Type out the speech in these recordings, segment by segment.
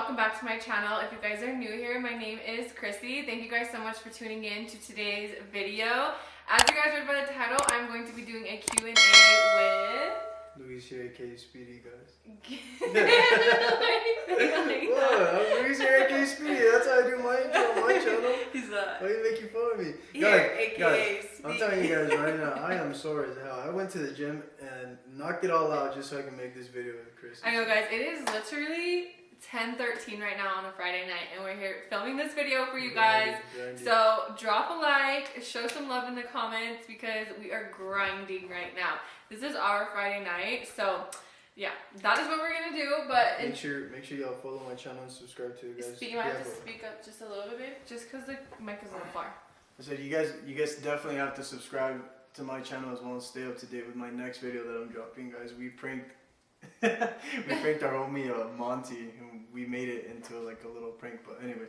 welcome back to my channel. If you guys are new here, my name is Krissy. Thank you guys so much for tuning in to today's video. As you guys read by the title, I'm going to be doing a Q&A with... Luis here, aka Speedy, guys. What? I'm Luis here, aka Speedy. That's how I do my intro on my channel. He's not. Why are you making fun of me? Here, aka guys, Speedy. I'm telling you guys right now, I am sore as hell. I went to the gym and knocked it all out just so I can make this video with Krissy. I know, guys. It is literally 10:13 right now on a Friday night, and we're here filming this video for you guys. So drop a like, show some love in the comments because we are grinding right now. This is our Friday night, so yeah, that is what we're gonna do. But make sure y'all follow my channel and subscribe to it, guys. You might have to speak up just a little bit, just because the mic is a little far. I said you guys definitely have to subscribe to my channel as well and stay up to date with my next video that I'm dropping, guys. We pranked our homie Monty, and we made it into like a little prank. But anyway,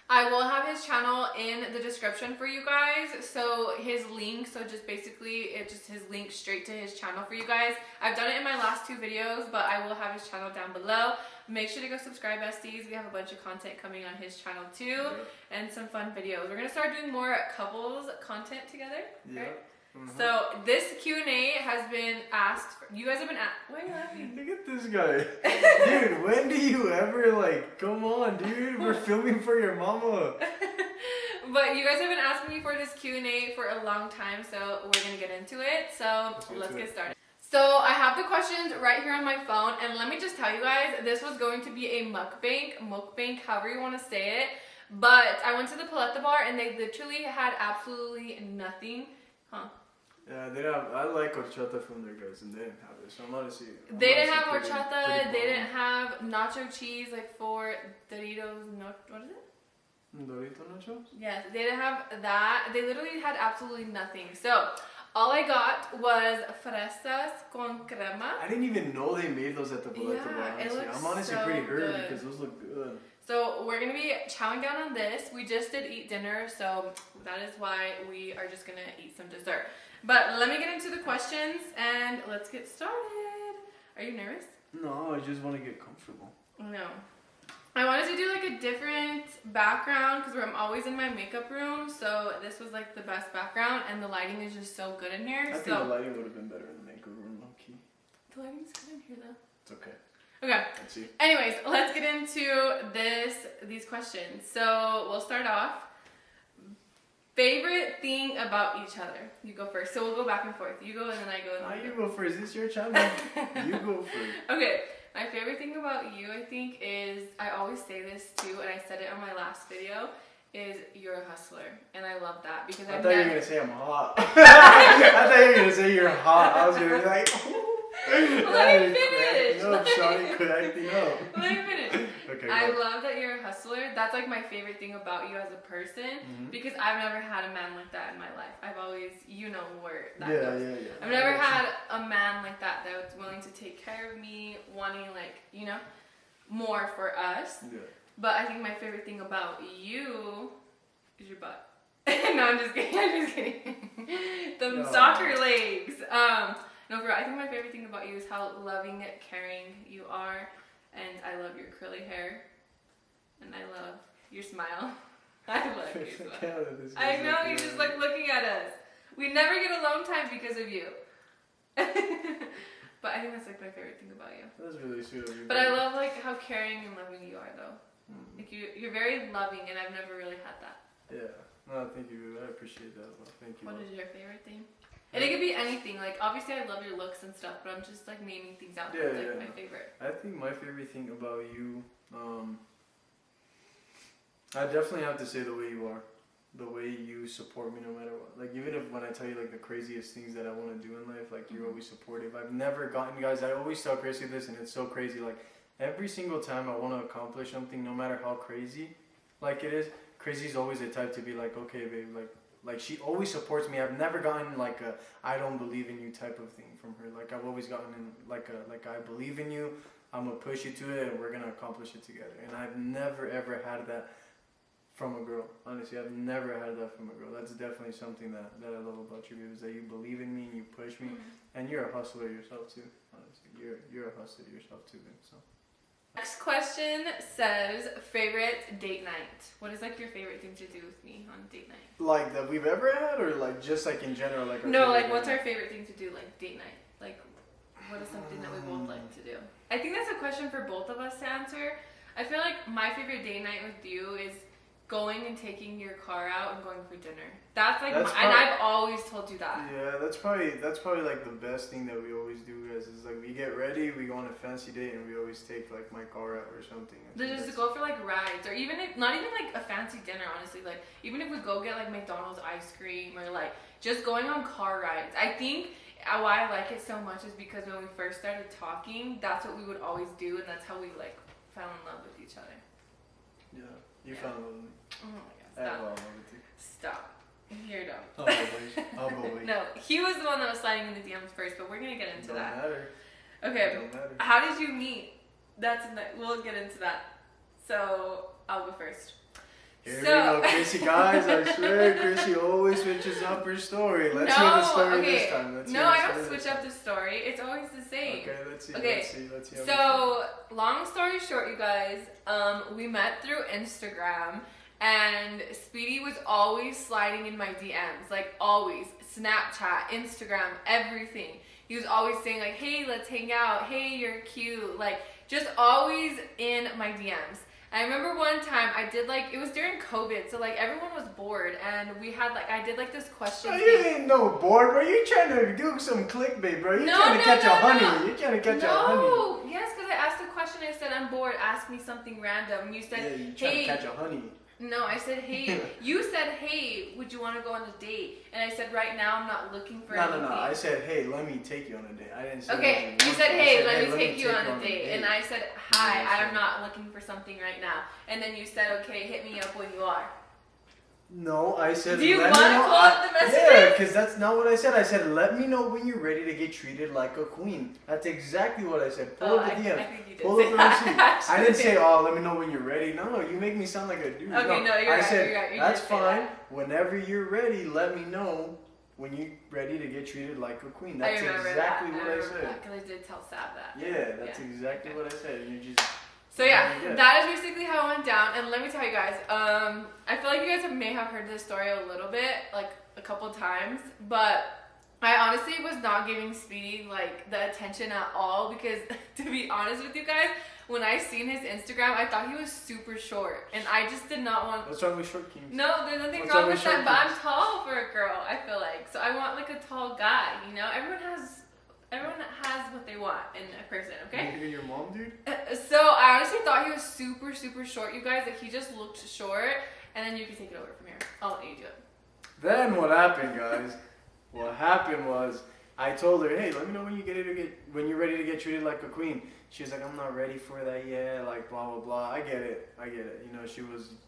I will have his channel in the description for you guys. So his link, just his link straight to his channel for you guys. I've done it in my last two videos, but I will have his channel down below. Make sure to go subscribe, besties. We have a bunch of content coming on his channel too, and some fun videos. We're gonna start doing more couples content together. Right? So this Q&A has been asked. You guys have been asked. Why are you laughing? Look at this guy. Dude, when do you ever come on, dude, we're filming for your mama. But you guys have been asking me for this Q&A for a long time, so we're going to get into it. So let's get started. So I have the questions right here on my phone, and let me just tell you guys, this was going to be a mukbang, however you want to say it. But I went to the Paleta bar, and they literally had absolutely nothing. Yeah, they don't have, I like horchata from their guys, and they didn't have it, so I'm honestly... They didn't have horchata, they didn't have nacho cheese, like for Doritos, what is it? Dorito nachos? Yes, they didn't have that. They literally had absolutely nothing. So, all I got was fresas con crema. I didn't even know they made those at the Paleta bar, honestly. I'm honestly so pretty hurt good. because those look good. So, we're going to be chowing down on this. We just did eat dinner, so that is why we are just going to eat some dessert. But let me get into the questions and let's get started. Are you nervous? No, I just want to get comfortable. No. I wanted to do like a different background because I'm always in my makeup room. So this was like the best background, and the lighting is just so good in here. I think the lighting would have been better in the makeup room, low key. The lighting's good in here though. It's okay. Okay. Let's see. Anyways, let's get into these questions. So we'll start off. Favorite thing about each other? You go first. So we'll go back and forth. You go and then I go. And then you go first. This is your channel. You go first. Okay. My favorite thing about you, I think, is, I always say this too, and I said it on my last video, is you're a hustler. And I love that because I thought you were going to say I'm hot. I thought you were going to say you're hot. I was going to be like, let me finish. No, Shawty could acting up. Let me finish. Okay, I love that you're a hustler. That's like my favorite thing about you as a person, because I've never had a man like that in my life. I've always, you know where that goes. Yeah. I've never had a man like that was willing to take care of me, wanting more for us. Yeah. But I think my favorite thing about you is your butt. No, I'm just kidding. The soccer legs. No, for real, I think my favorite thing about you is how loving, caring you are. And I love your curly hair. And I love your smile. I love your smile. I know, you're just looking at us. We never get alone time because of you. But I think that's my favorite thing about you. That's really sweet of you. But I love how caring and loving you are though. You're very loving, and I've never really had that. Yeah. No, thank you. I appreciate that. Thank you. What is your favorite thing? And it could be anything. Obviously I love your looks and stuff, but I'm just naming things out. Yeah, That's my favorite. I think my favorite thing about you, I definitely have to say the way you are. The way you support me no matter what. Even if when I tell you the craziest things that I want to do in life, you're always supportive. I've never gotten, guys, I always tell Krissy this, and it's so crazy. Every single time I want to accomplish something, no matter how crazy it is, Krissy's always the type to be okay, babe, she always supports me. I've never gotten a I don't believe in you type of thing from her. I've always gotten in I believe in you, I'm gonna push you to it, and we're gonna accomplish it together. And I've never ever had that from a girl. Honestly, I've never had that from a girl. That's definitely something that I love about you, is that you believe in me and you push me, and you're a hustler yourself too. Honestly, you're a hustler yourself too, babe. So Next question says, favorite date night. What is like your favorite thing to do with me on date night? Like that we've ever had, or like just like in general? Like no, like what's our favorite thing to do, like date night? Like what is something that we both like to do? I think that's a question for both of us to answer. I feel like my favorite date night with you is going and taking your car out and going for dinner. That's like, and I've always told you that. Yeah, that's probably like the best thing that we always do, guys. Is like we get ready, we go on a fancy date, and we always take like my car out or something. Just to go for like rides, or even if not even like a fancy dinner. Honestly, like even if we go get like McDonald's ice cream or like just going on car rides. I think why I like it so much is because when we first started talking, that's what we would always do, and that's how we like fell in love with each other. Yeah, you fell in love with me. Oh my god, stop. Stop. Here, don't. I'll go wait. No, he was the one that was sliding in the DMs first, but we're gonna get into that. Don't matter. Okay. Don't matter. How did you meet? We'll get into that. So I'll go first. Here we go, Krissy, guys. I swear, Krissy always switches up her story. Let's hear the story this time. I don't switch up the story. It's always the same. Okay, let's see. Okay. Let's see. So, long story short, you guys, we met through Instagram, and Speedy was always sliding in my DMs, like always. Snapchat, Instagram, everything. He was always saying like, hey, let's hang out. Hey, you're cute. Like, just always in my DMs. I remember one time I did like, it was during COVID, so like everyone was bored, and we had like, I did like this question. Oh, you ain't no bored, bro. You trying to do some clickbait, bro. You trying to catch a honey. You trying to catch a honey. No, yes, because I asked the question, I said, I'm bored, ask me something random. And you said, yeah, you trying to catch a honey. No, I said, hey. You said, hey, would you want to go on a date? And I said, right now I'm not looking for anything. No. I said, hey, let me take you on a date. I didn't say okay, you said, hey, let me take you on a date. And I said, hi, I'm not looking for something right now. And then you said, okay, hit me up when you are. No, I said, do you want to pull up the messages? Yeah, because that's not what I said. I said, let me know when you're ready to get treated like a queen. That's exactly what I said. Pull up the DM. I think you did. Pull up the receipt. I didn't say, oh, let me know when you're ready. No, you make me sound like a dude. Okay, no, you're right. Said, you're right. that's fine. Whenever you're ready, let me know when you're ready to get treated like a queen. That's exactly what I said. Because I did tell Sav that. Yeah, that's exactly what I said. You just... So yeah, that is basically how it went down. And let me tell you guys, I feel like you guys may have heard this story a little bit, like a couple times, but I honestly was not giving Speedy like the attention at all, because to be honest with you guys, when I seen his Instagram, I thought he was super short, and I just did not want. What's wrong with short kings? No, there's nothing wrong with that, but I'm tall for a girl, I feel like, so I want like a tall guy. You know, everyone has what they want in a person, okay? You're your mom, dude? So I honestly thought he was super, super short, you guys. Like, he just looked short, and then you can take it over from here. I'll let you do it. Then what happened, guys? What happened was I told her, hey, let me know when you're ready to get treated like a queen. She was like, I'm not ready for that yet, like blah blah blah. I get it. You know,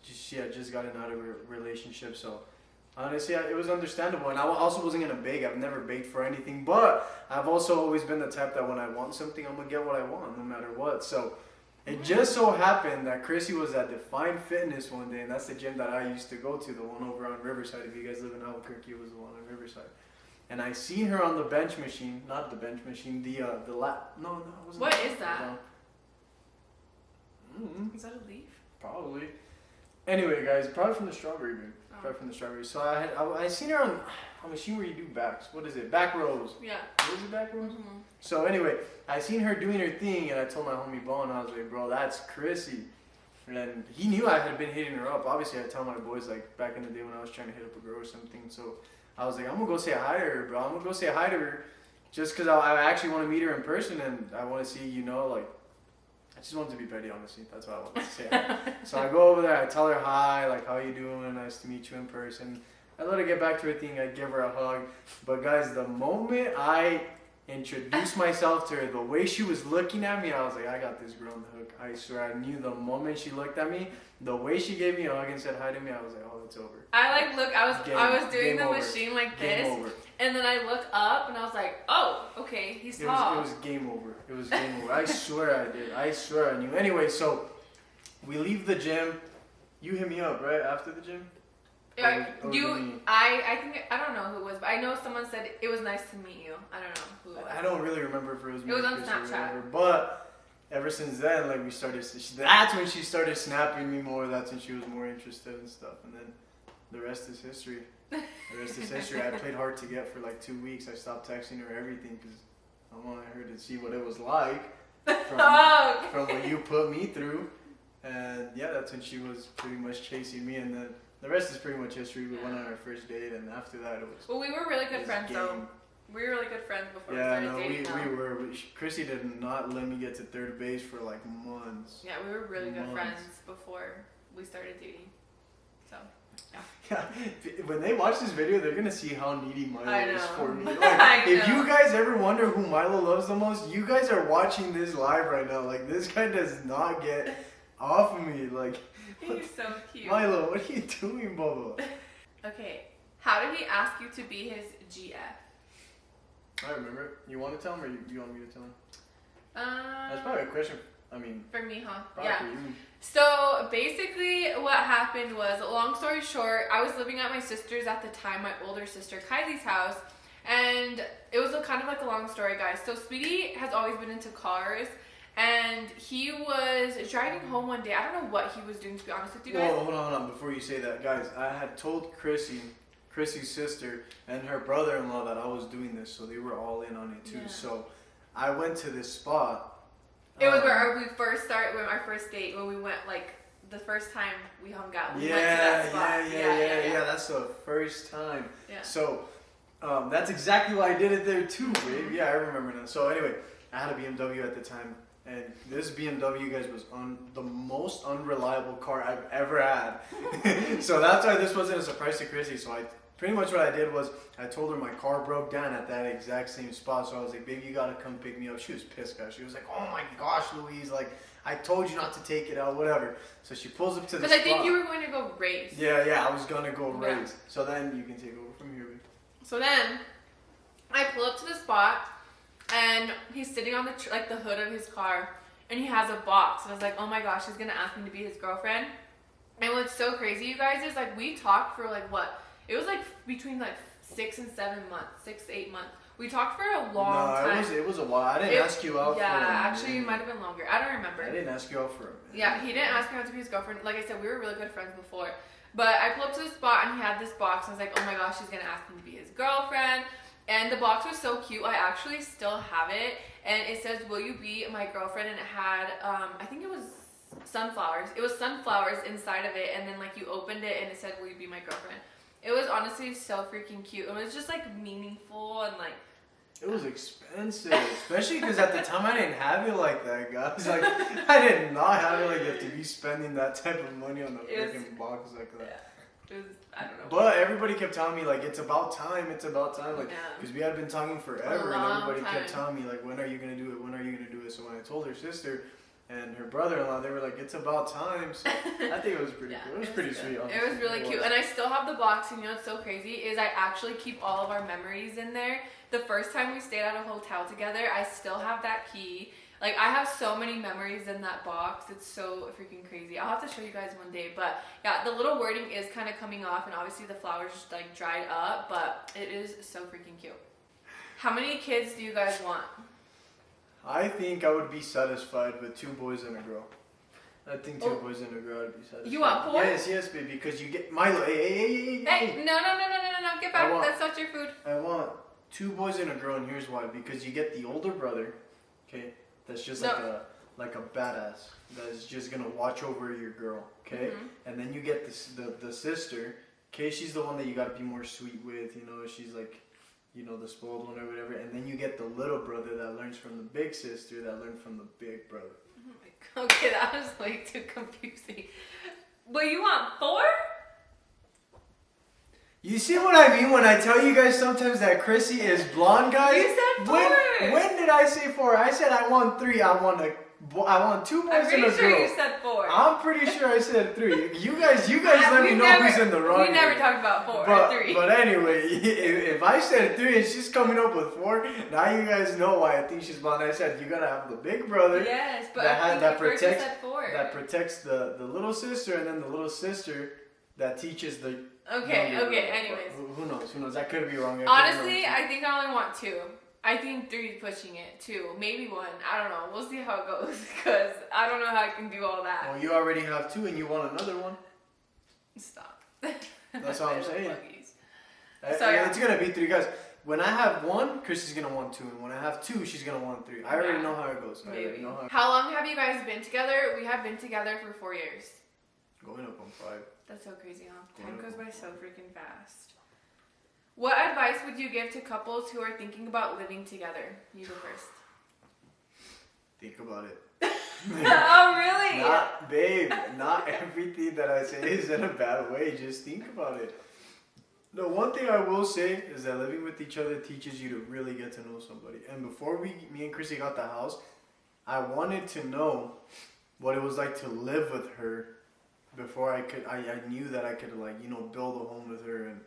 she had just gotten out of a relationship, so honestly, it was understandable. And I also wasn't gonna beg. I've never begged for anything, but I've also always been the type that when I want something, I'm gonna get what I want, no matter what. So it just so happened that Krissy was at Define Fitness one day, and that's the gym that I used to go to, the one over on Riverside. If you guys live in Albuquerque, it was the one on Riverside. And I seen her on the bench machine, not the bench machine, the lap. No, it wasn't. What is that? Mm-hmm. Is that a leaf? Probably. Anyway, guys, probably from the strawberry bin. Probably from the strawberry. So I seen her on a machine where you do backs. What is it? Back rows. Yeah. What is it, back rows? Mm-hmm. So anyway, I seen her doing her thing, and I told my homie Bo, and I was like, bro, that's Krissy. And he knew I had been hitting her up. Obviously, I tell my boys, like, back in the day when I was trying to hit up a girl or something. So I was like, I'm going to go say hi to her, bro. I'm going to go say hi to her just because I actually want to meet her in person, and I want to see, you know, like, I just wanted to be petty, honestly. That's what I wanted to say. So I go over there, I tell her hi, like, how you doing? Nice to meet you in person. I let her get back to her thing. I give her a hug. But guys, the moment I introduced myself to her, the way she was looking at me, I was like, I got this girl on the hook. I swear, I knew the moment she looked at me, the way she gave me a hug and said hi to me, I was like, oh, it's over. I was doing the machine like this, and then I look up and I was like, oh, okay, he's tall. It was game over. It was game over. I swear I did. I swear I knew. Anyway, so we leave the gym. You hit me up, right, after the gym? I think, I don't know who it was, but I know someone said it was nice to meet you. I don't know who it was. I don't really remember if it was me. It was on Snapchat. But ever since then, like we started. That's when she started snapping me more. That's when she was more interested in stuff, and then the rest is history. The rest is history. I played hard to get for like 2 weeks. I stopped texting her everything because I wanted her to see what it was like from what you put me through. And yeah, that's when she was pretty much chasing me, and then the rest is pretty much history. We went on our first date, and after that it was. Well, we were really good friends though. We were really good friends before we started dating. Yeah, no, we were. Krissy did not let me get to third base for like months. Yeah, we were really good friends before we started dating. So. Yeah, when they watch this video, they're gonna see how needy Milo is for me. Like, if you guys ever wonder who Milo loves the most, you guys are watching this live right now. Like, this guy does not get off of me. Like, he's so cute. Milo, what are you doing, Bubba? Okay, how did he ask you to be his GF? I remember. You want to tell him, or you want me to tell him? That's probably a question. I mean, for me, huh? Yeah. For you. So basically what happened was, long story short, I was living at my sister's at the time, my older sister Kylie's house, and it was kind of like a long story, guys. So Speedy has always been into cars, and he was driving home one day. I don't know what he was doing, to be honest with you guys. Whoa, hold on. Before you say that, guys, I had told Krissy's sister, and her brother-in-law that I was doing this, so they were all in on it too. Yeah. So I went to this spot. It was where we first started, when our first date, when we went, like, the first time we hung out. We went to that spot. Yeah, that's the first time. Yeah. So, that's exactly why I did it there too, babe. Yeah, I remember now. So anyway, I had a BMW at the time, and this BMW, guys, was the most unreliable car I've ever had. So that's why this wasn't a surprise to Krissy. So pretty much what I did was I told her my car broke down at that exact same spot. So I was like, baby, you gotta come pick me up. She was pissed, guys. She was like, oh my gosh, Louise, like, I told you not to take it out, whatever. So she pulls up to the spot. Because I think you were going to go race. Yeah, I was gonna go race. So then you can take over from here, babe. So then I pull up to the spot, and he's sitting on the hood of his car, and he has a box. And I was like, oh my gosh, he's gonna ask me to be his girlfriend. And what's so crazy, you guys, is like we talked for like what? It was like between like 6 and 7 months, 6 to 8 months. We talked for a long time. It was a while. I didn't ask you out for a minute. Actually, it might have been longer. I don't remember. I didn't ask you out for a minute. Yeah, he didn't ask me out to be his girlfriend. Like I said, we were really good friends before. But I pulled up to the spot, and he had this box. And I was like, oh my gosh, he's going to ask me to be his girlfriend. And the box was so cute. I actually still have it. And it says, will you be my girlfriend? And it had, I think it was sunflowers. It was sunflowers inside of it. And then like you opened it, and it said, will you be my girlfriend? It was honestly so freaking cute. It was just like meaningful and like. It was expensive, especially because at the time I didn't have it like that, guys. Like, I did not have it like you have to be spending that type of money on the freaking box like that. Yeah. It was, I don't know. But everybody kept telling me like, it's about time, like, because we had been talking forever, and everybody kept telling me like, when are you gonna do it? When are you gonna do it? So when I told her sister and her brother-in-law, they were like, it's about time. So I think it was pretty cool. It was pretty sweet, honestly. It was really cute. And I still have the box, and you know what's so crazy is I actually keep all of our memories in there. The first time we stayed at a hotel together, I still have that key. Like, I have so many memories in that box. It's so freaking crazy. I'll have to show you guys one day. But yeah, the little wording is kind of coming off, and obviously the flowers like dried up, but it is so freaking cute. How many kids do you guys want? I think I would be satisfied with 2 boys and a girl. I think 2 boys and a girl would be satisfied. You want 4? Yes, baby, because you get Milo. Hey. No, get back. That's not your food. I want 2 boys and a girl, and here's why. Because you get the older brother, okay, that's just like a badass that is just gonna watch over your girl, okay? Mm-hmm. And then you get the sister, okay? She's the one that you gotta be more sweet with, you know. She's like, you know, the spoiled one or whatever. And then you get the little brother that learns from the big sister that learned from the big brother. Okay, that was way too confusing. But you want 4? You see what I mean when I tell you guys sometimes that Krissy is blonde, guys? You said 4. When did I say 4? I said I want 3. I want 2 boys and a girl. I'm pretty sure you said 4. I'm pretty sure I said 3. You guys let me know who's in the wrong. We never talked about 4 or 3. But anyway, if I said 3 and she's coming up with 4, now you guys know why I think she's blonde. I said you gotta have the big brother. Yes, but that protects the little sister, and then the little sister that teaches the. Okay. Anyways, who knows? That could be wrong. Honestly, I think I only want 2. I think 3 is pushing it. 2, maybe 1. I don't know. We'll see how it goes because I don't know how I can do all that. Well, you already have 2 and you want another one. Stop. That's all I'm saying. So yeah. It's gonna be 3 guys. When I have 1, Krissy's gonna want 2, and when I have 2, she's gonna want 3. I already know how it goes. Maybe. How long have you guys been together? We have been together for 4 years. Going up on 5. That's so crazy, huh? Time goes by so freaking fast. What advice would you give to couples who are thinking about living together? You go first. Think about it. Oh, really? Babe, not everything that I say is in a bad way. Just think about it. The one thing I will say is that living with each other teaches you to really get to know somebody. And before me and Krissy got the house, I wanted to know what it was like to live with her before I knew that I could, like, you know, build a home with her and,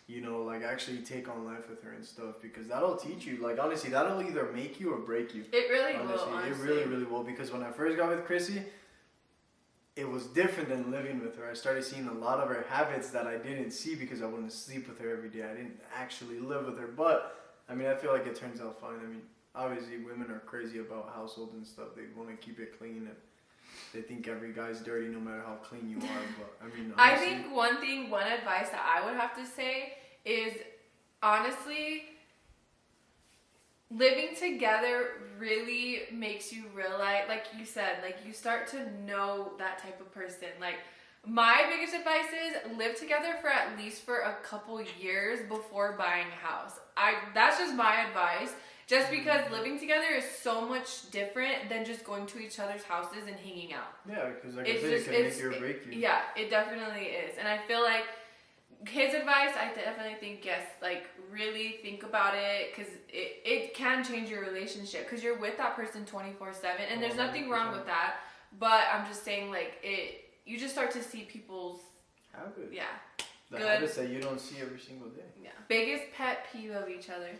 you know, like, actually take on life with her and stuff, because that'll teach you, like, honestly, that'll either make you or break you. It really will, honestly. It really, really will, because when I first got with Krissy, it was different than living with her. I started seeing a lot of her habits that I didn't see because I wouldn't sleep with her every day. I didn't actually live with her, but, I mean, I feel like it turns out fine. I mean, obviously, women are crazy about household and stuff. They want to keep it clean, and they think every guy's dirty no matter how clean you are, but I mean, honestly, I think one advice that I would have to say is, honestly, living together really makes you realize, like you said, like you start to know that type of person. Like, my biggest advice is live together for at least for a couple years before buying a house. That's just my advice. Just because living together is so much different than just going to each other's houses and hanging out. Yeah, because like I said, it can make you or break you. Yeah, it definitely is. And I feel like his advice, I definitely think, yes, like, really think about it, because it can change your relationship, because you're with that person 24/7, and there's nothing wrong with that, but I'm just saying, like, you just start to see people's habits. Yeah. The habits that you don't see every single day. Yeah. Biggest pet peeve of each other.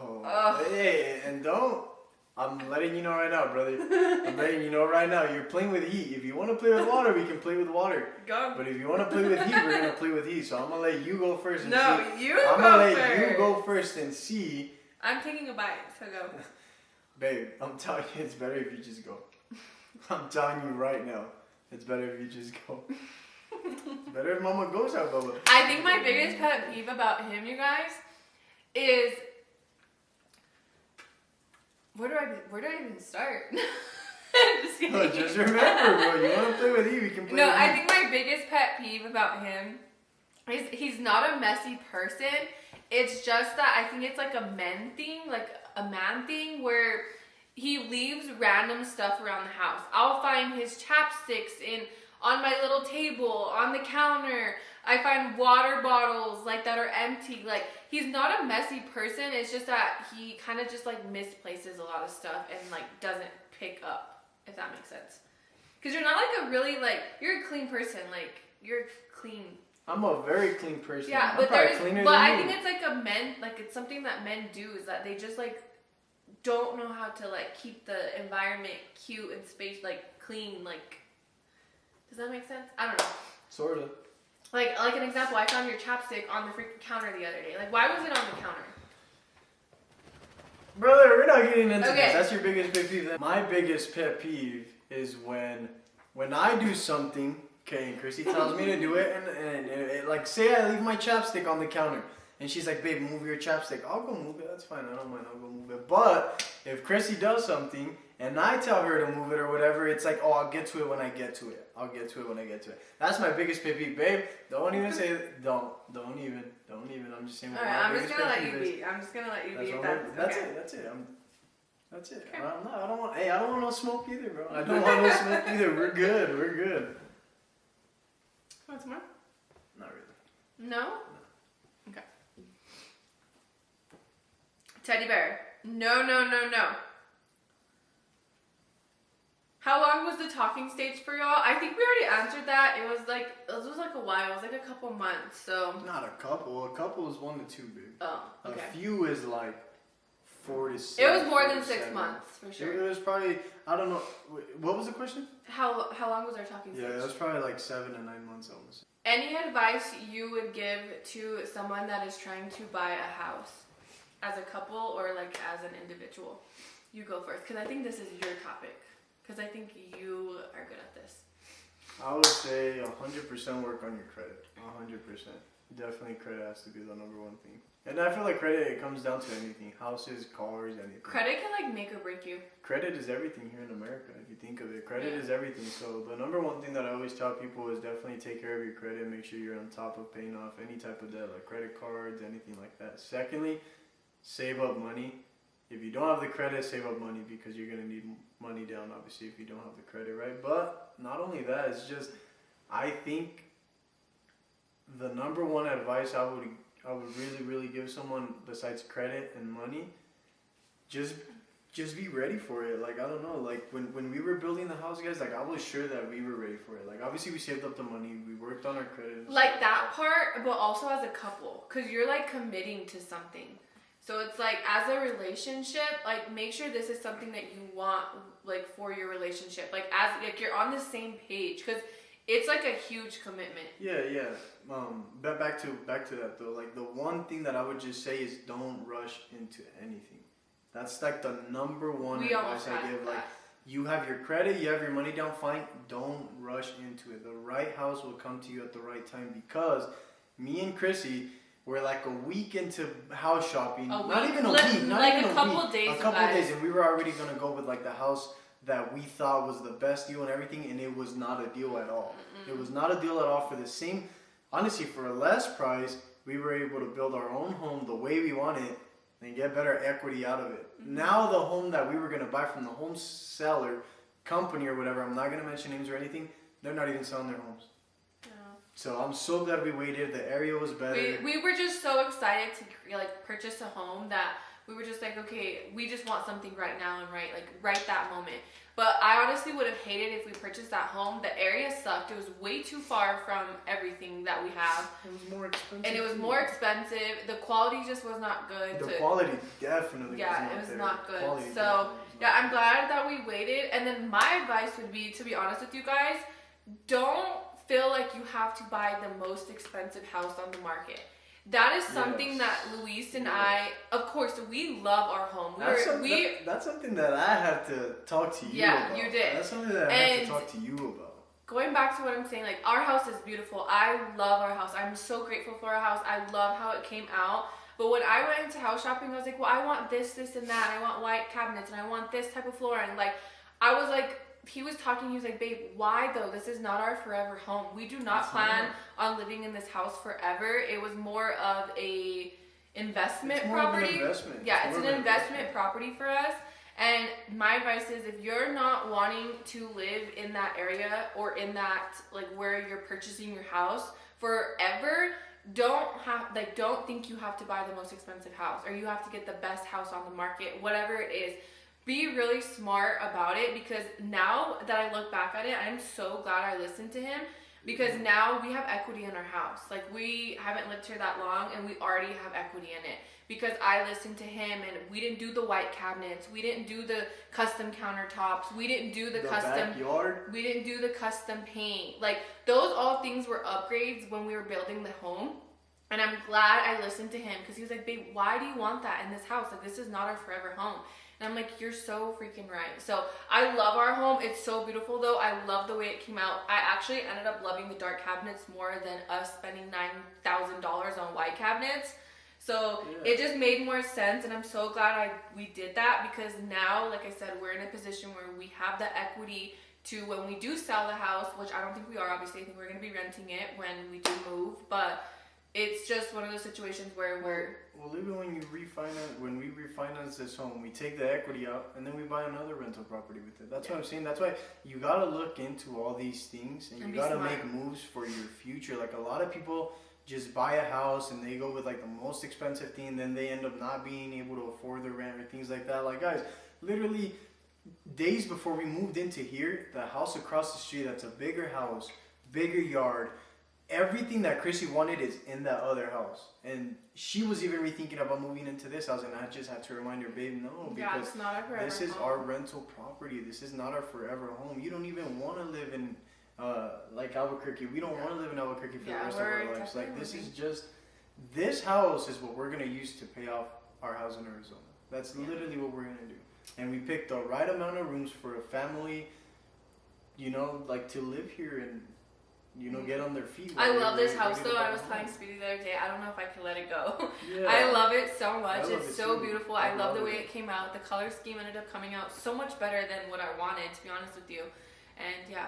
Oh. Hey, and don't. I'm letting you know right now, brother. I'm letting you know right now. You're playing with heat. If you want to play with water, we can play with water. Go. But if you want to play with heat, we're gonna play with heat. So I'm gonna let you go first. And see. I'm gonna let you go first and see. I'm taking a bite, so go. Babe, I'm telling you, it's better if you just go. I'm telling you right now, it's better if you just go. It's better if Mama goes out, Bubba. I think my biggest pet peeve about him, you guys, is. Where do I even start? Just remember, bro. You want to play with you, we can play with you. I think my biggest pet peeve about him is he's not a messy person. It's just that I think it's like a men thing, like a man thing, where he leaves random stuff around the house. I'll find his chapsticks on my little table, on the counter. I find water bottles like that are empty. Like, he's not a messy person. It's just that he kind of just like misplaces a lot of stuff and like doesn't pick up, if that makes sense. Because you're not like a really like, you're a clean person. Like, you're clean. I'm a very clean person. Yeah, but I think it's like it's something that men do, is that they just like don't know how to like keep the environment cute and space, like clean. Like, does that make sense? I don't know. Sort of. Like an example, I found your chapstick on the freaking counter the other day. Like, why was it on the counter? Brother, we're not getting into this. That's your biggest pet peeve. My biggest pet peeve is when I do something, okay, and Krissy tells me to do it, and like, say I leave my chapstick on the counter, and she's like, babe, move your chapstick. I'll go move it. That's fine. I don't mind. I'll go move it. But if Krissy does something, and I tell her to move it or whatever, it's like, oh, I'll get to it when I get to it. I'll get to it when I get to it. That's my biggest pet peeve, babe. Don't even say it. Don't even. I'm just saying. All right, I'm just gonna let you be. I'm just gonna let you be. That's it. That's it. Okay. I don't want no smoke either, bro. I don't want no smoke either. We're good. Want some more? Not really. No? Okay. Teddy bear. No. How long was the talking stage for y'all? I think we already answered that. It was like a while. It was like a couple months. So not a couple. A couple is 1 to 2, babe. Oh, okay. A few is like 4 to 6. It was more than 6 months for sure. It was probably, I don't know. What was the question? How long was our talking stage? Yeah, it was probably like 7 to 9 months almost. Any advice you would give to someone that is trying to buy a house? as a couple or like as an individual? You go first, because I think this is your topic. Because I think you are good at this. I would say 100% work on your credit. 100%. Definitely credit has to be the number one thing. And I feel like credit, it comes down to anything. Houses, cars, anything. Credit can like make or break you. Credit is everything here in America, if you think of it. Credit is everything. So the number one thing that I always tell people is definitely take care of your credit. Make sure you're on top of paying off any type of debt, like credit cards, anything like that. Secondly, save up money. If you don't have the credit, save up money, because you're going to need money down, obviously, if you don't have the credit, right? But not only that, it's just, I think the number one advice I would really give someone besides credit and money, just be ready for it. Like, I don't know, like when we were building the house, guys, like I was sure that we were ready for it. Like, obviously we saved up the money, we worked on our credit. Like that part, but also as a couple, because you're like committing to something. So it's like, as a relationship, like make sure this is something that you want, like for your relationship, like as like you're on the same page, because it's like a huge commitment. Yeah. But back to that though. Like the one thing that I would just say is don't rush into anything. That's like the number one advice I give. Like, you have your credit, you have your money down, fine. Don't rush into it. The right house will come to you at the right time, because me and Krissy, we're like a week into house shopping. Not even a week. Not like even a couple days. A couple days, and we were already gonna go with like the house that we thought was the best deal and everything, and it was not a deal at all. It was not a deal at all. For the same, honestly, for a less price, we were able to build our own home the way we wanted and get better equity out of it. Now the home that we were gonna buy from the home seller company or whatever, I'm not gonna mention names or anything, they're not even selling their homes. So I'm so glad we waited. The area was better. We were just so excited to like purchase a home that we were just like, okay, we just want something right now and right that moment. But I honestly would have hated if we purchased that home. The area sucked. It was way too far from everything that we have. It was more expensive. And it was more expensive. The quality just was not good. The quality definitely was not good. Quality so yeah, I'm glad that we waited. And then my advice would be, to be honest with you guys, don't feel like you have to buy the most expensive house on the market. That is something that Luis and I, of course, we love our home. That's something that I had to talk to you about. Yeah, you did. That's something that I had to talk to you about. Going back to what I'm saying, like, our house is beautiful. I love our house. I'm so grateful for our house. I love how it came out. But when I went into house shopping, I was like, well, I want this, and that. I want white cabinets, and I want this type of flooring. Like, I was like, he was like, babe, why though? This is not our forever home. We do not plan on living in this house forever. It was more of a investment property. Yeah, it's an investment property for us. And my advice is, if you're not wanting to live in that area or in that, like, where you're purchasing your house forever, don't think you have to buy the most expensive house or you have to get the best house on the market, whatever it is. Be really smart about it, because now that I look back at it, I'm so glad I listened to him, because now we have equity in our house. Like, we haven't lived here that long and we already have equity in it, because I listened to him, and we didn't do the white cabinets, we didn't do the custom countertops, we didn't do the custom backyard. We didn't do the custom paint. Like, those all things were upgrades when we were building the home. And I'm glad I listened to him, because he was like, babe, why do you want that in this house? Like, this is not our forever home. And I'm like, you're so freaking right. So I love our home. It's so beautiful though. I love the way it came out. I actually ended up loving the dark cabinets more than us spending $9,000 on white cabinets. So it just made more sense, and I'm so glad we did that, because now, like I said, we're in a position where we have the equity to, when we do sell the house, which I don't think we are, obviously. I think we're going to be renting it when we do move, but it's just one of those situations where Well, even when we refinance this home, we take the equity out and then we buy another rental property with it. That's what I'm saying. That's why you gotta look into all these things, and you gotta make moves for your future. Like, a lot of people just buy a house and they go with like the most expensive thing, and then they end up not being able to afford the rent or things like that. Like, guys, literally days before we moved into here, the house across the street, that's a bigger house, bigger yard. Everything that Krissy wanted is in that other house, and she was even rethinking about moving into this house, and I just had to remind her, babe, no, because it's not our forever this is home. our rental property. This is not our forever home. You don't even want to live in like Albuquerque. We don't want to live in Albuquerque for the rest of our lives. Like, this is just, this house is what we're gonna use to pay off our house in Arizona. That's literally what we're gonna do. And we picked the right amount of rooms for a family, you know, like to live here and, you know, get on their feet. I love this house though. I was telling Speedy the other day, I don't know if I can let it go. Yeah. I love it so much. It's so too. beautiful. I love the way it came out. The color scheme ended up coming out so much better than what I wanted, to be honest with you. And yeah.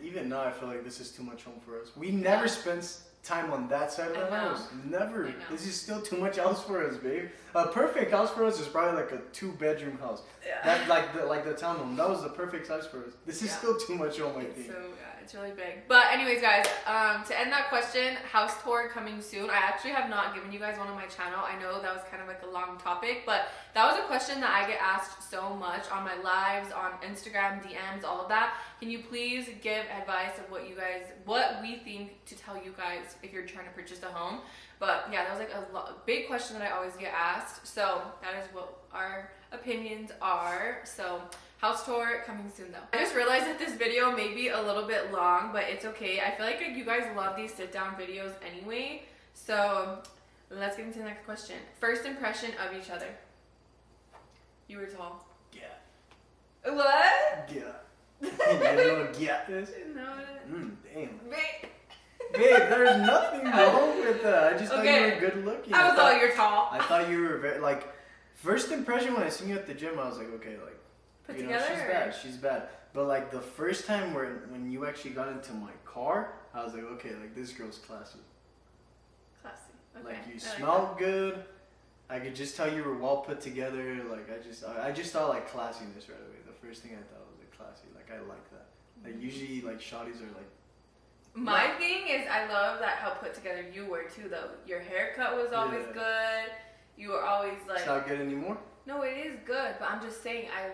Even now, I feel like this is too much home for us. We never spent time on that side of the house. Never. This is still too much house for us, babe. A perfect house for us is probably like a 2-bedroom house. Yeah. That like the townhome. That was the perfect size for us. This is still too much home, I think. So it's really big. But anyways, guys, to end that question, house tour coming soon. I actually have not given you guys one on my channel. I know that was kind of like a long topic, but that was a question that I get asked so much on my lives, on Instagram, DMs, all of that. Can you please give advice of what we think to tell you guys if you're trying to purchase a home? But yeah, that was like a big question that I always get asked. So that is what our opinions are. So house tour coming soon though. I just realized that this video may be a little bit long, but it's okay. I feel like you guys love these sit down videos anyway. So let's get into the next question. First impression of each other. You were tall. Yeah. What? Yeah. You know what yeah is? No. Damn. Babe, there's nothing wrong with that. I just thought you were good looking. You're tall. I thought you were very, like, first impression when I seen you at the gym, I was like, okay, like, put you together, know, she's bad. But like the first time when you actually got into my car, I was like, okay, like this girl's classy. Classy. Okay. Like you smelled good. I could just tell you were well put together. Like I just thought like classiness right away. The first thing I thought was like classy. Like I like that. Like usually like shawties are like. My thing is I love that how put together you were too though. Your haircut was always good. You were always like. It's not good anymore? No, it is good, but I'm just saying I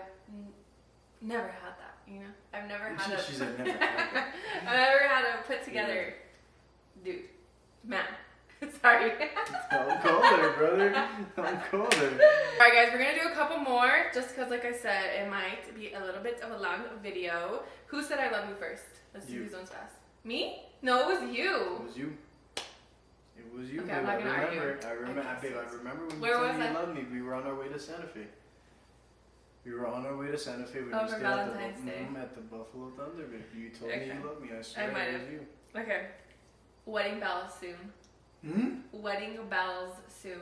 never had that, you know? I've never had She said never had that. I've never had a put together dude. Man. Sorry. Don't call her, brother. Don't call her. Alright guys, we're gonna do a couple more just because like I said, it might be a little bit of a long video. Who said I love you first? Let's do these ones fast. Me? No, it was you. It was you. It was you. Okay, I'm not gonna argue. I remember when Where you told was me I? you loved me. We were on our way to Santa Fe. We were on our way to Santa Fe. We for stayed Valentine's Day. At the Buffalo Thunder. You told me you loved me. I swear I might it have. was you. Okay. Wedding bells soon. Wedding bells soon.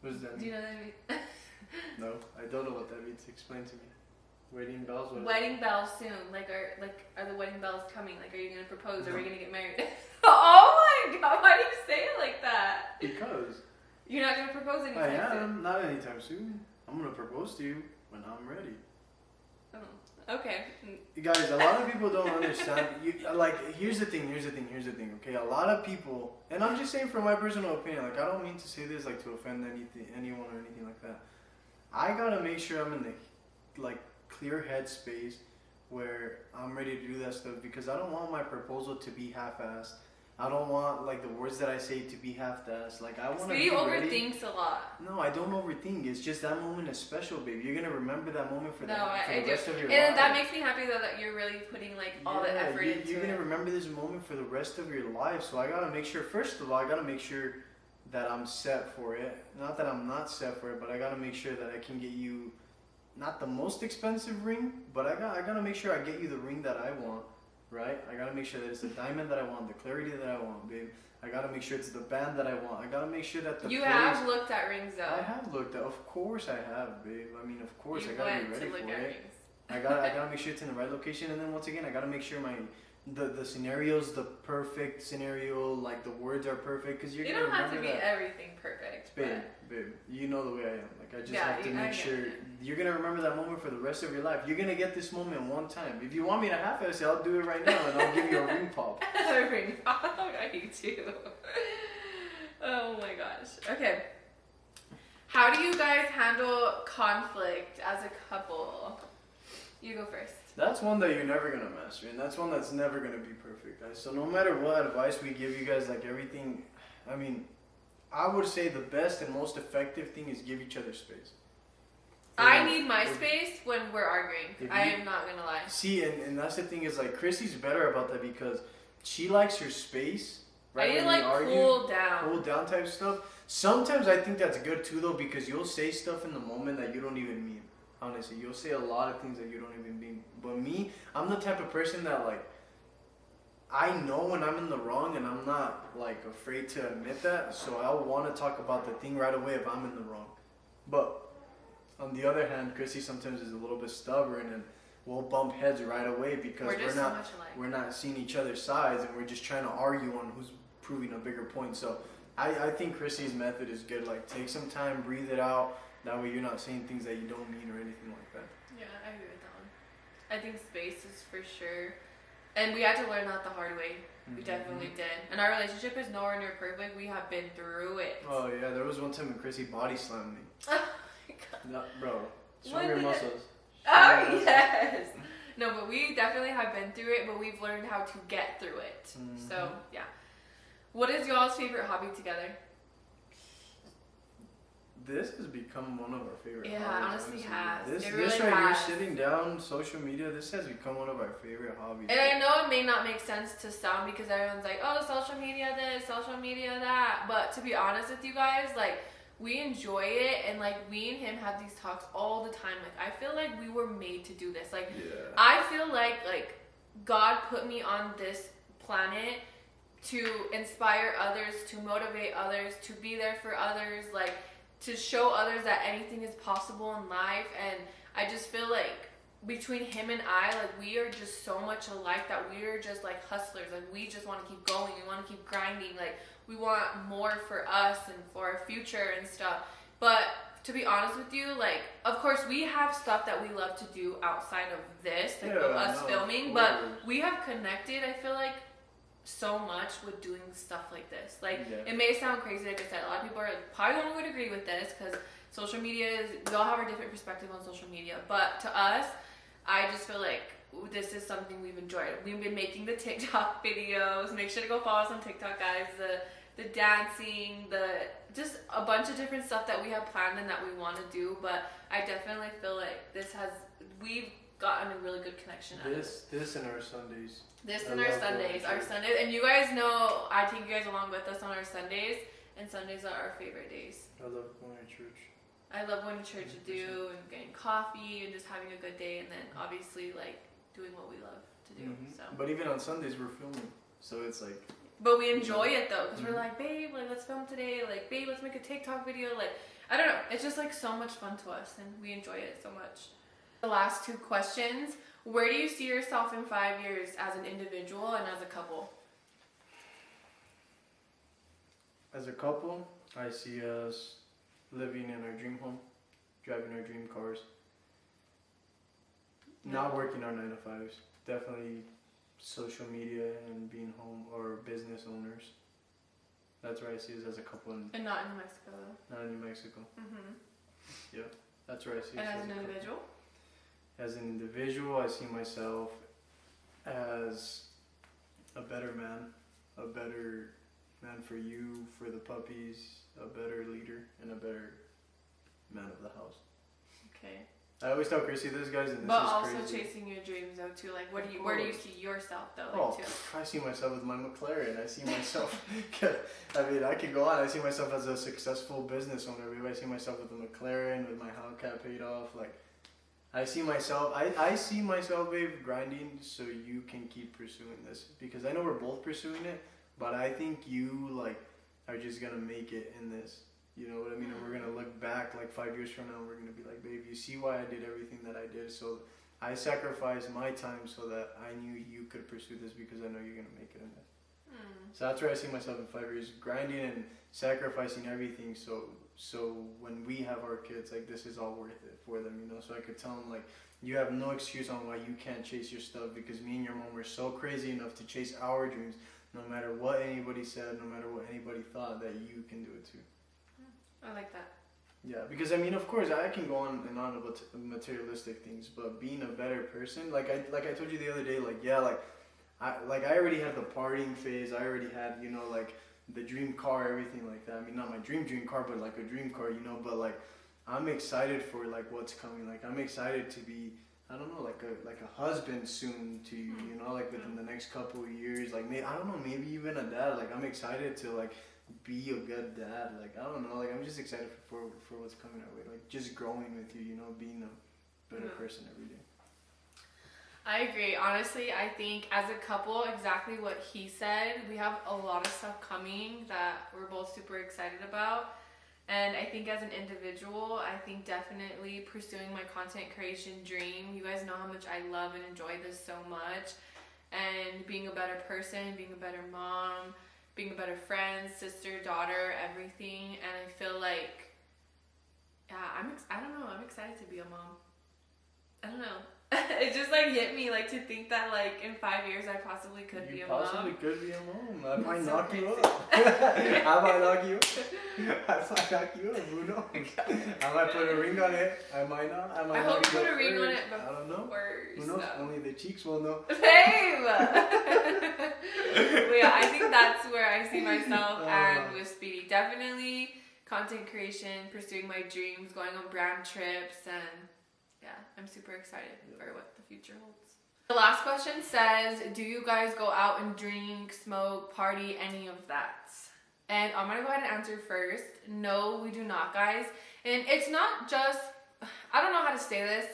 What does that mean? Do you know what that means? No, I don't know what that means. Explain to me. Wedding bells? Wedding bells soon. Are the wedding bells coming? Like, are you gonna propose? Are we gonna get married? Oh my god! Why do you say it like that? Because you're not gonna propose anytime soon. I am not anytime soon. I'm gonna propose to you when I'm ready. Oh, okay. You guys, a lot of people don't understand. Here's the thing. Okay, a lot of people, and I'm just saying from my personal opinion. Like, I don't mean to say this like to offend anyone or anything like that. I gotta make sure I'm in the clear headspace where I'm ready to do that stuff because I don't want my proposal to be half-assed. I don't want like the words that I say to be half-assed. Like I want to be ready. He overthinks a lot. No, I don't overthink. It's just that moment is special, babe. You're gonna remember that moment for the rest of your life. And that makes me happy though that you're really putting like all the effort into it. You're gonna remember this moment for the rest of your life. So I gotta make sure. First of all, I gotta make sure that I'm set for it. Not that I'm not set for it, but I gotta make sure that I can get you. Not the most expensive ring, but I gotta make sure I get you the ring that I want, right? I gotta make sure that it's the diamond that I want, the clarity that I want, babe. I gotta make sure it's the band that I want. I gotta make sure that You have looked at rings though. I have looked at, of course I have, babe. I mean, of course I gotta be ready for it. Rings. I gotta make sure it's in the right location, and then once again, I gotta make sure the scenario's the perfect scenario, like the words are perfect, because you're gonna remember that. You don't have to be everything perfect. Babe, you know the way I am. Like I just have to make sure you're gonna remember that moment for the rest of your life. You're gonna get this moment one time. If you want me to half-ass it, I'll do it right now, and I'll give you a ring pop. A ring pop? I hate you. Oh my gosh. Okay. How do you guys handle conflict as a couple? You go first. That's one that you're never gonna master, and that's one that's never gonna be perfect, guys. So no matter what advice we give you guys, like everything, I mean, I would say the best and most effective thing is give each other space. I need my space when we're arguing. I am not gonna lie. See, and that's the thing is like Krissy's better about that because she likes her space, Right? I need to like cool down type stuff. Sometimes I think that's good too though, because you'll say stuff in the moment that you don't even mean. Honestly, you'll say a lot of things that you don't even mean. But me, I'm the type of person that like, I know when I'm in the wrong and I'm not like afraid to admit that. So I'll want to talk about the thing right away if I'm in the wrong. But on the other hand, Krissy sometimes is a little bit stubborn and we'll bump heads right away because we're not seeing each other's sides and we're just trying to argue on who's proving a bigger point. So I think Krissy's method is good. Like, take some time, breathe it out. That way you're not saying things that you don't mean or anything like that. Yeah, I agree with that one. I think space is for sure. And we had to learn that the hard way. We definitely did. And our relationship is nowhere near perfect. We have been through it. Oh, yeah. There was one time when Krissy body slammed me. Oh, my God. No, bro. Show your muscles. Oh, yes. No, but we definitely have been through it, but we've learned how to get through it. So, yeah. What is y'all's favorite hobby together? This has become one of our favorite hobbies. Yeah, honestly has. This right here, sitting down, social media, this has become one of our favorite hobbies. And I know it may not make sense to some because everyone's like, oh, social media this, social media that. But to be honest with you guys, like, we enjoy it, and like we and him have these talks all the time. Like, I feel like we were made to do this. Like, I feel like God put me on this planet to inspire others, to motivate others, to be there for others, like to show others that anything is possible in life. And I just feel like between him and I, like, we are just so much alike that we are just like hustlers. Like, we just want to keep going, we want to keep grinding, like we want more for us and for our future and stuff. But to be honest with you, like, of course we have stuff that we love to do outside of this, like of us filming, but we have connected, I feel like, so much with doing stuff like this. Like, it may sound crazy, like I said, a lot of people are probably would agree with this because social media is, we all have our different perspective on social media, but to us, I just feel like this is something we've enjoyed. We've been making the TikTok videos. Make sure to go follow us on TikTok, guys. The dancing, just a bunch of different stuff that we have planned and that we want to do. But I definitely feel like we've gotten a really good connection out of it. This and our Sundays. Our Sundays, and you guys know I take you guys along with us on our Sundays, and Sundays are our favorite days. I love going to church. I love going to church to do and getting coffee and just having a good day, and then obviously like doing what we love to do. So. But even on Sundays we're filming, so it's like. But we enjoy it though, because we're like, babe, like let's film today. Like, babe, let's make a TikTok video. Like, I don't know, it's just like so much fun to us, and we enjoy it so much. The last two questions: where do you see yourself in 5 years as an individual and as a couple? As a couple, I see us living in our dream home, driving our dream cars, not working our 9-to-5s. Definitely social media and being home or business owners. That's where I see us as a couple. And not in New Mexico. Not in New Mexico. Yeah, that's where I see us. And as an individual? As an individual, I see myself as a better man for you, for the puppies, a better leader, and a better man of the house. Okay. I always tell Krissy this, guys, and this but is also crazy. Chasing your dreams, though, too. Like, where do you see yourself, though? Like, too? I see myself with my McLaren. I see myself. I mean, I can go on. I see myself as a successful business owner. I see myself with a McLaren, with my Hellcat paid off. Like, I see myself, babe, grinding so you can keep pursuing this. Because I know we're both pursuing it, but I think you, like, are just going to make it in this. You know what I mean? And we're going to look back, like, 5 years from now, and we're going to be like, babe, you see why I did everything that I did. So I sacrificed my time so that I knew you could pursue this because I know you're going to make it in this. So that's where I see myself in 5 years, grinding and sacrificing everything so when we have our kids, like, this is all worth it for them, you know? So I could tell them, like, you have no excuse on why you can't chase your stuff because me and your mom were so crazy enough to chase our dreams no matter what anybody said, no matter what anybody thought, that you can do it too. I like that. Yeah, because I mean, of course, I can go on and on about materialistic things, but being a better person, like I told you the other day, I already had the partying phase. I already had, you know, like the dream car, everything like that. I mean, not my dream car, but like a dream car, you know. But like, I'm excited for like what's coming. Like, I'm excited to be, I don't know, like a husband soon to you, you know, like within the next couple of years. Like I don't know, maybe even a dad. Like I'm excited to like be a good dad. Like I don't know, like I'm just excited for what's coming our way. Like just growing with you, you know, being a better person every day. I agree. Honestly, I think as a couple, exactly what he said, we have a lot of stuff coming that we're both super excited about. And I think as an individual, I think definitely pursuing my content creation dream. You guys know how much I love and enjoy this so much. And being a better person, being a better mom, being a better friend, sister, daughter, everything. And I feel like, yeah, I don't know, I'm excited to be a mom. I don't know. It just like hit me like to think that like in 5 years I possibly could be a mom. You possibly could be a mom. I might knock you up. I might knock you up. Who knows? I might put a ring on it. I might not. I hope you put a ring on it I don't know. First. Who knows? Only the cheeks will know. Babe! But yeah, I think that's where I see myself and with Speedy. Definitely content creation, pursuing my dreams, going on brand trips, and yeah, I'm super excited for what the future holds. The last question says, do you guys go out and drink, smoke, party, any of that? And I'm gonna go ahead and answer first. No, we do not, guys. And it's not just, I don't know how to say this,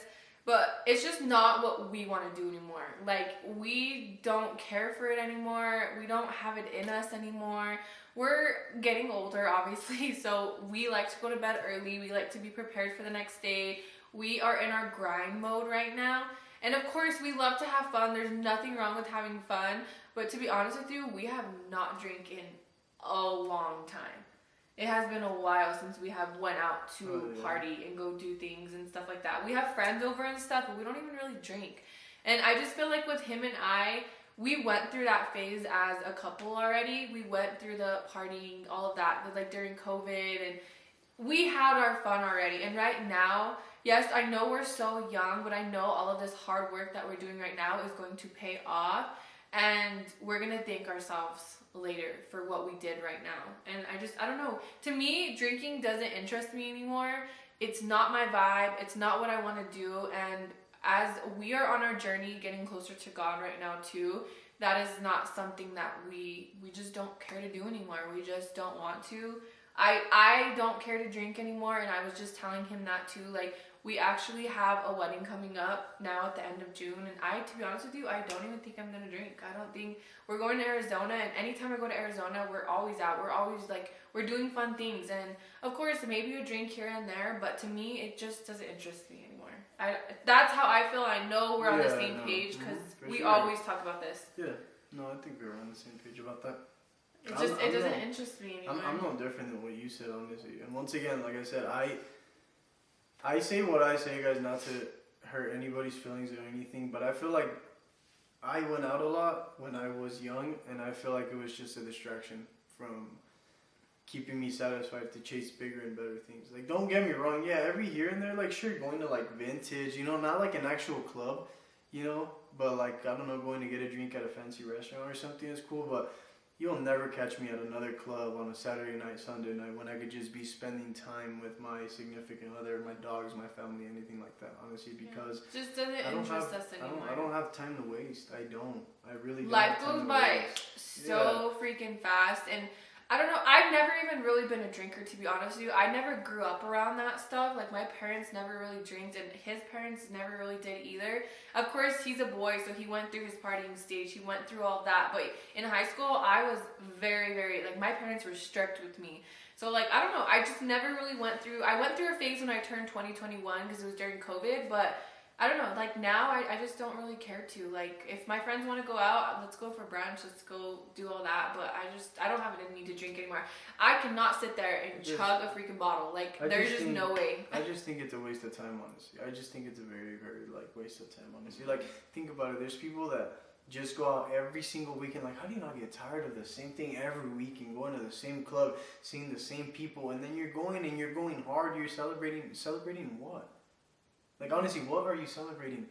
but it's just not what we want to do anymore. Like, we don't care for it anymore. We don't have it in us anymore. We're getting older, obviously, so we like to go to bed early. We like to be prepared for the next day. We are in our grind mode right now. And of course, we love to have fun. There's nothing wrong with having fun. But to be honest with you, we have not drank in a long time. It has been a while since we have went out to party and go do things and stuff like that. We have friends over and stuff, but we don't even really drink. And I just feel like with him and I, we went through that phase as a couple already. We went through the partying, all of that, with like during COVID, and we had our fun already. And right now, yes, I know we're so young, but I know all of this hard work that we're doing right now is going to pay off. And we're going to thank ourselves later for what we did right now. And I don't know. To me, drinking doesn't interest me anymore. It's not my vibe. It's not what I want to do. And as we are on our journey getting closer to God right now too, that is not something that we just don't care to do anymore. We just don't want to. I don't care to drink anymore, and I was just telling him that too. Like, we actually have a wedding coming up now at the end of June, and to be honest with you, I don't even think I'm gonna drink. I don't think we're going to Arizona, and anytime I go to Arizona, we're always out. We're always like, we're doing fun things, and of course, maybe a drink here and there, but to me, it just doesn't interest me anymore. That's how I feel. I know we're on the same page because we always talk about this. Yeah, no, I think we're on the same page about that. It doesn't interest me anymore. I'm no different than what you said, honestly. And once again, like I said, I say what I say, guys, not to hurt anybody's feelings or anything, but I feel like I went out a lot when I was young, and I feel like it was just a distraction from keeping me satisfied to chase bigger and better things. Like, don't get me wrong, yeah, every here and there, like, sure, going to, like, vintage, you know, not like an actual club, you know, but, like, I don't know, going to get a drink at a fancy restaurant or something is cool, but you'll never catch me at another club on a Saturday night, Sunday night when I could just be spending time with my significant other, my dogs, my family, anything like that, honestly, because just doesn't interest us anymore. I don't have time to waste. I really don't. Life goes by so freaking fast, and I don't know, I've never even really been a drinker, to be honest with you. I never grew up around that stuff. Like, my parents never really drank, and his parents never really did either. Of course, he's a boy, so he went through his partying stage. He went through all that. But in high school, I was very, very, like, my parents were strict with me. So, like, I don't know, I just never really went through a phase when I turned 2021 because it was during COVID, but I don't know, like, now I just don't really care to. Like, if my friends want to go out, let's go for brunch, let's go do all that, but I don't have it in me to drink anymore. I cannot sit there and chug a freaking bottle. Like, there's just no way. I just think it's a waste of time, honestly. I just think it's a very, very, like, waste of time, honestly. Like, think about it, there's people that just go out every single weekend. Like, how do you not get tired of the same thing every week and going to the same club, seeing the same people, and then you're going hard, you're celebrating what? Like, honestly, what are you celebrating?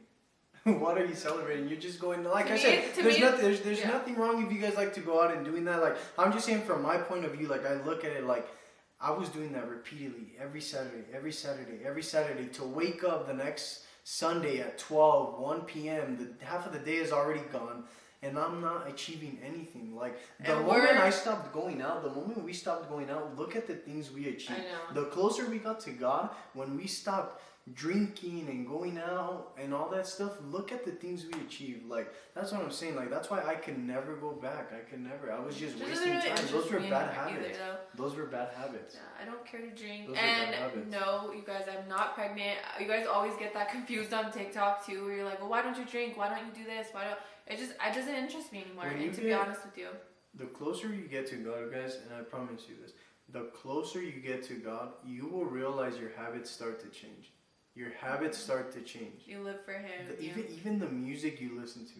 What are you celebrating? You're just going, like I said, there's nothing wrong if you guys like to go out and doing that. Like, I'm just saying from my point of view, like, I look at it like, I was doing that repeatedly every Saturday to wake up the next Sunday at 12, 1 p.m. Half of the day is already gone. And I'm not achieving anything. Like, the moment I stopped going out, the moment we stopped going out, look at the things we achieved. The closer we got to God, when we stopped drinking and going out and all that stuff, look at the things we achieved. Like, that's what I'm saying. Like, that's why I can never go back. I can never. I was just wasting time. Those were bad habits. Those were bad habits. Yeah, I don't care to drink. And no, you guys, I'm not pregnant. You guys always get that confused on TikTok too, where you're like, well, why don't you drink? Why don't you do this? Why don't... It doesn't interest me anymore, and to be honest with you. The closer you get to God, guys, and I promise you this, the closer you get to God, you will realize your habits start to change. Your habits start to change. You live for Him. Even the music you listen to.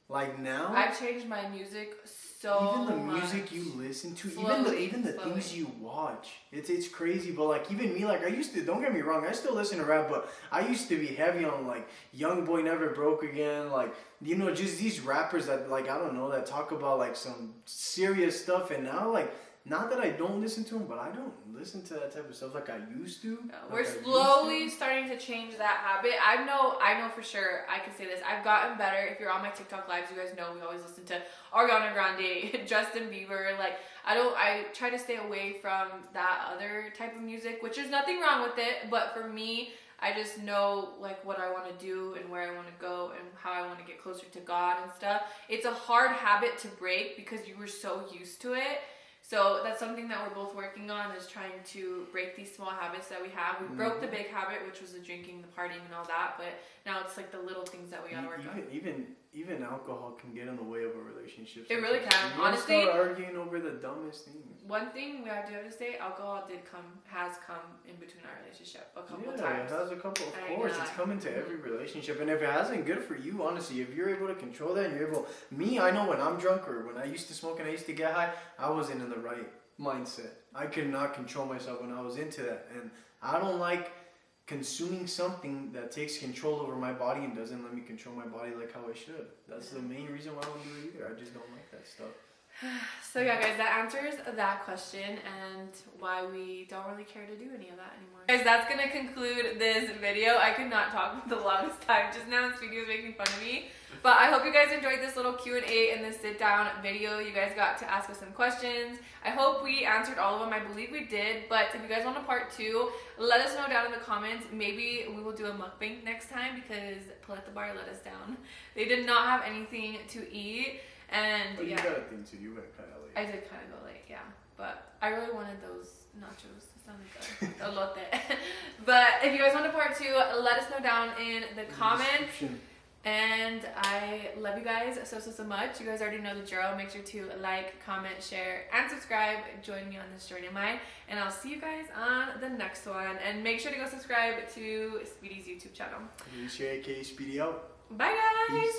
Like now... I've changed my music so much. Even the music you listen to, even the things you watch. It's crazy, but like even me, like I used to, don't get me wrong, I still listen to rap, but I used to be heavy on like Young Boy Never Broke Again, like, you know, just these rappers that like, I don't know, that talk about like some serious stuff, and now like, not that I don't listen to them, but I don't listen to that type of stuff like I used to. We're slowly starting to change that habit. I know for sure, I can say this. I've gotten better. If you're on my TikTok lives, you guys know we always listen to Ariana Grande, Justin Bieber. Like, I try to stay away from that other type of music, which is nothing wrong with it. But for me, I just know like what I want to do and where I want to go and how I want to get closer to God and stuff. It's a hard habit to break because you were so used to it. So that's something that we're both working on, is trying to break these small habits that we have. We broke the big habit, which was the drinking, the partying, and all that. But now it's like the little things that we gotta work on. Even alcohol can get in the way of a relationship. It really can. You Honestly, start arguing over the dumbest things. One thing I do have to say, alcohol has come in between our relationship a couple times. Yeah, it has a couple. Of course, it's come into every relationship, and if it hasn't, good for you. Honestly, if you're able to control that, and you're able. Me, I know when I'm drunk or when I used to smoke and I used to get high, I wasn't in the right mindset. I could not control myself when I was into that, and I don't like consuming something that takes control over my body and doesn't let me control my body like how I should. That's the main reason why I don't do it either. I just don't like that stuff. So yeah, guys, that answers that question and why we don't really care to do any of that anymore. Guys, that's gonna conclude this video. I could not talk for the longest time just now. This video is making fun of me. But I hope you guys enjoyed this little Q&A and this sit-down video. You guys got to ask us some questions. I hope we answered all of them. I believe we did. But if you guys want a part 2, let us know down in the comments. Maybe we will do a mukbang next time because Palette Bar let us down. They did not have anything to eat. And but you got a thing too. You went kind of late. I did kind of go late, yeah. But I really wanted those nachos. They sounded good. Elote. But if you guys want a part 2, let us know down in the comments. And I love you guys so much. You guys already know the drill. Make sure to like, comment, share, and subscribe. Join me on this journey of mine. And I'll see you guys on the next one. And make sure to go subscribe to Speedy's YouTube channel. Krissy, aka Speedy out. Bye guys. Peace.